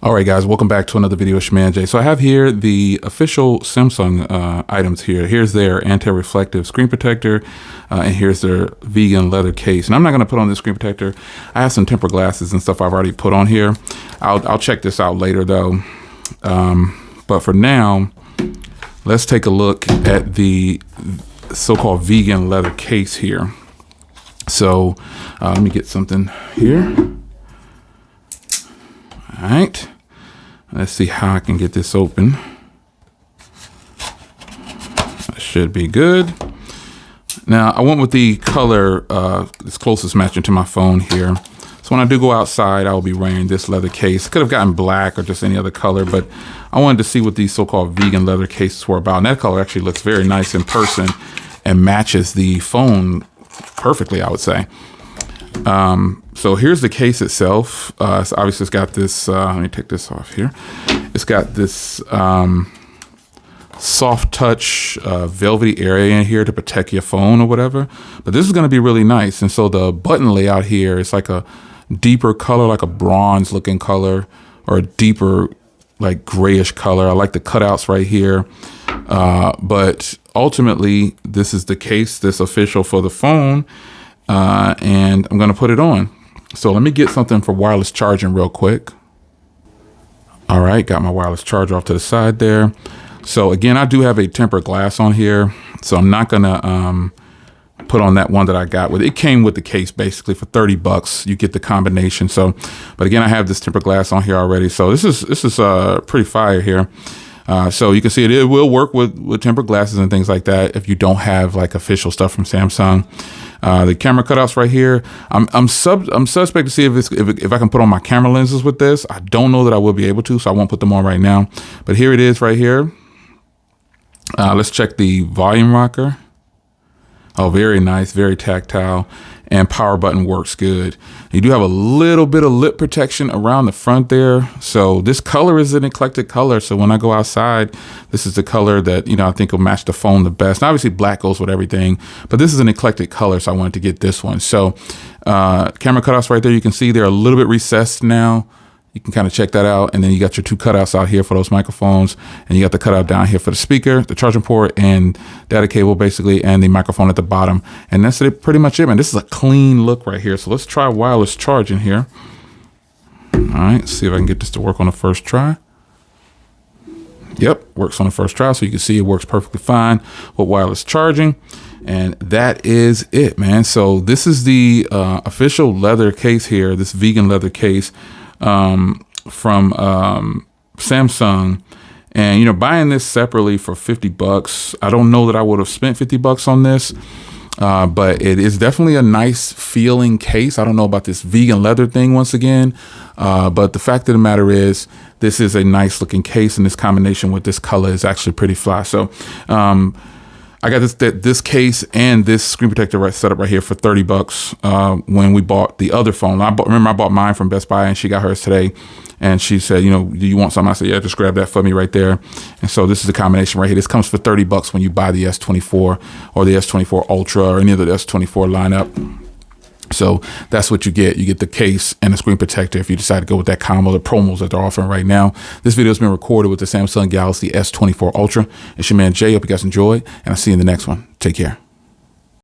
All right, guys, welcome back to another video with Shman J. So I have here the official Samsung items here. Here's their anti-reflective screen protector, and here's their vegan leather case. And I'm not going to put on this screen protector. I have some tempered glasses and stuff I've already put on here. I'll check this out later, though. But for now, let's take a look at the so-called vegan leather case here. So let me get something here. All right. Let's see how I can get this open. That should be good. Now, I went with the color that's closest matching to my phone here. So when I do go outside, I will be wearing this leather case. Could have gotten black or just any other color, but I wanted to see what these so-called vegan leather cases were about. And that color actually looks very nice in person and matches the phone perfectly, I would say. So here's the case itself. So obviously it's got this, let me take this off here. It's got this soft touch velvety area in here to protect your phone or whatever. But this is going to be really nice. And so the button layout here is like a deeper color, like a bronze looking color, or a deeper like grayish color. I like the cutouts right here. But ultimately, this is the case that's official for the phone. And I'm going to put it on. So let me get something for wireless charging real quick. All right, got my wireless charger off to the side there. So again, I do have a tempered glass on here, so I'm not going to put on that one that I got with. It came with the case basically for 30 bucks. You get the combination. So, but again, I have this tempered glass on here already. So this is pretty fire here. So you can see it will work with tempered glasses and things like that if you don't have like official stuff from Samsung. The camera cutouts right here. I'm suspect to see if I can put on my camera lenses with this. I don't know that I will be able to, so I won't put them on right now. But here it is right here. Let's check the volume rocker. Oh, very nice, very tactile, and power button works good. You do have a little bit of lip protection around the front there. So this color is an eclectic color. So when I go outside, this is the color that, I think will match the phone the best. And obviously black goes with everything, but this is an eclectic color. So I wanted to get this one. So camera cutouts right there. You can see they're a little bit recessed now. You can kind of check that out. And then you got your two cutouts out here for those microphones. And you got the cutout down here for the speaker, the charging port, and data cable basically, and the microphone at the bottom. And that's it, pretty much it, man. This is a clean look right here. So let's try wireless charging here. All right, see if I can get this to work on the first try. Yep, works on the first try. So you can see it works perfectly fine with wireless charging. And that is it, man. So this is the official leather case here, this vegan leather case. From Samsung, and buying this separately for 50 bucks. I don't know that I would have spent 50 bucks on this, but it is definitely a nice feeling case. I don't know about this vegan leather thing once again, but the fact of the matter is this is a nice looking case, and this combination with this color is actually pretty fly. So I got this case and this screen protector set up right here for 30 bucks when we bought the other phone. Remember I bought mine from Best Buy, and she got hers today. And she said, do you want something? I said, yeah, just grab that for me right there. And so this is the combination right here. This comes for 30 bucks when you buy the S24 or the S24 Ultra or any of the S24 lineup. So that's what you get. You get the case and the screen protector if you decide to go with that combo, the promos that they're offering right now. This video has been recorded with the Samsung Galaxy S24 Ultra. It's your man Jay. Hope you guys enjoy, and I'll see you in the next one. Take care.